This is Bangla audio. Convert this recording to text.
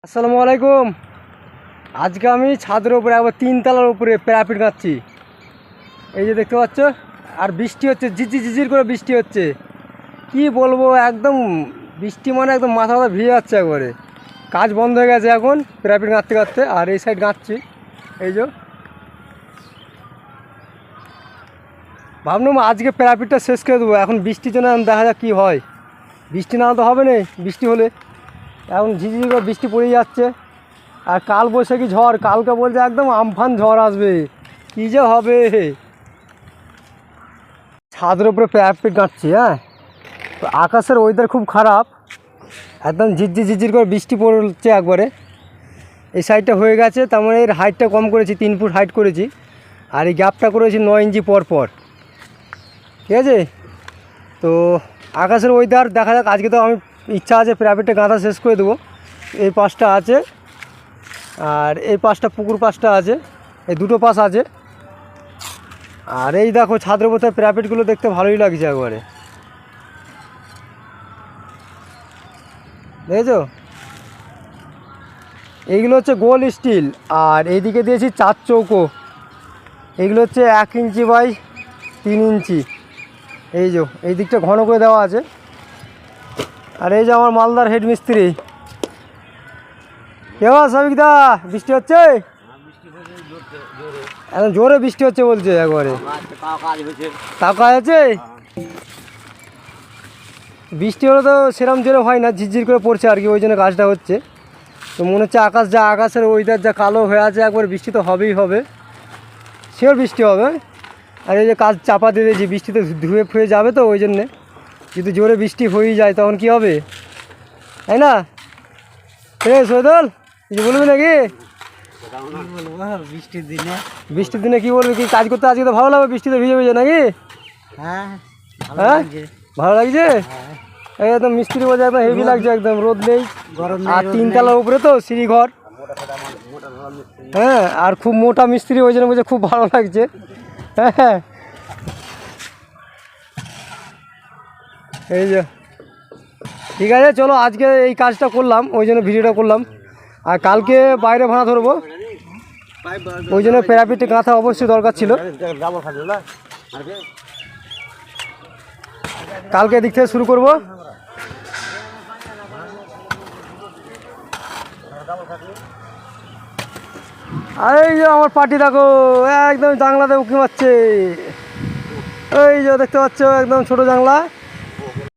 আসসালামু আলাইকুম। আজকে আমি ছাদের উপরে একবার 3 তলার উপরে প্যারাপিট গাচ্ছি। এই যে দেখতে পাচ্ছ, আর বৃষ্টি হচ্ছে, ঝিরঝির করে বৃষ্টি হচ্ছে। কি বলবো, একদম বৃষ্টি মানে একদম মাথা ভিজে যাচ্ছে একবারে। কাজ বন্ধ হয়ে গেছে এখন প্যারাপিট গাঁথতে গাঁথতে, আর এই সাইড গাঁথছি। এই যে ভাবলাম আজকে প্যারাপিটটা শেষ করে দেবো, এখন বৃষ্টির জন্য দেখা যাক কী হয়। বৃষ্টি না হলে তো হবে না, বৃষ্টি হলে এখন ঝিঝিঝি করে বৃষ্টি পড়ে যাচ্ছে। আর কাল বৈশাখী ঝড়, কালকে বলছে একদম আমফান ঝড় আসবে, কী যে হবে। ছাদের উপরে প্যারাপিট গাঁথছি। হ্যাঁ, তো আকাশের ওয়েদার খুব খারাপ, একদম ঝিরঝির করে বৃষ্টি পড়ছে একবারে। এই সাইডটা হয়ে গেছে, তার মানে এর হাইটটা কম করেছি, 3 ফুট হাইট করেছি। আর এই গ্যাপটা করেছি 9 ইঞ্চি পর পর। ঠিক আছে, তো আকাশের ওয়েদার দেখা যাক। আজকে তো আমি ইচ্ছা আছে প্যারাপিটটা গাঁথা শেষ করে দেবো। এই পাশটা আছে, আর এই পাশটা পুকুর পাশটা আছে, এই দুটো পাশ আছে। আর এই দেখো ছাদের উপর প্যারাপিটগুলো দেখতে ভালোই লাগছে একবারে, দেখেছো? এইগুলো হচ্ছে গোল স্টিল, আর এইদিকে দিয়েছি 4 চৌকো। এইগুলো হচ্ছে 1 ইঞ্চি বাই 3 ইঞ্চি। এই যে এই দিকটা ঘন করে দেওয়া আছে। আর এই যে আমার মালদার হেড মিস্ত্রি। কেমন সাবিক দা, বৃষ্টি হচ্ছে? এখন জোরে বৃষ্টি হচ্ছে বলছে একবারে। তাও কাজ আছে? বৃষ্টি হলে তো সেরকম জোরে হয় না, ঝিরঝির করে পড়ছে আর কি, ওই জন্য কাজটা হচ্ছে। তো মনে হচ্ছে আকাশের ওয়েদার যা কালো হয়ে আছে, একবার বৃষ্টি তো হবেই হবে, শিওর বৃষ্টি হবে। আর এই যে কাজ চাপা দিয়ে দিয়েছি, বৃষ্টিতে ধুয়ে ফুয়ে যাবে, তো ওই জন্যে। যদি জোরে বৃষ্টি হয়েই যায় তখন কি হবে, তাই না? সৈদল কিছু বলবি নাকি? বৃষ্টির দিনে কি বলবি, কি কাজ করতে আজকে তো ভালো লাগবে, বৃষ্টিতে ভিজে ভিজে নাকি? হ্যাঁ, ভালো লাগছে। একদম মিস্ত্রি বলছে একদম হেভি লাগছে, একদম রোদ নেই, আর 3 তলার উপরে তো সিঁড়ি ঘর। হ্যাঁ, আর খুব মোটা মিস্ত্রি, ওই জন্য বলছে খুব ভালো লাগছে। হ্যাঁ, এই যে ঠিক আছে, চলো আজকে এই কাজটা করলাম, ওই জন্য ভিডিওটা করলাম। আর কালকে বাইরে ভাড়া ধরবো, ওই জন্য প্যারাপিটে গাঁথা অবশ্যই দরকার ছিল। কালকে এদিক থেকে শুরু করবো। আর এই যে আমার পার্টি দেখো, একদম জানলাতে উঁকি মারছে। এই যে দেখতে পাচ্ছ, একদম ছোট জানলা।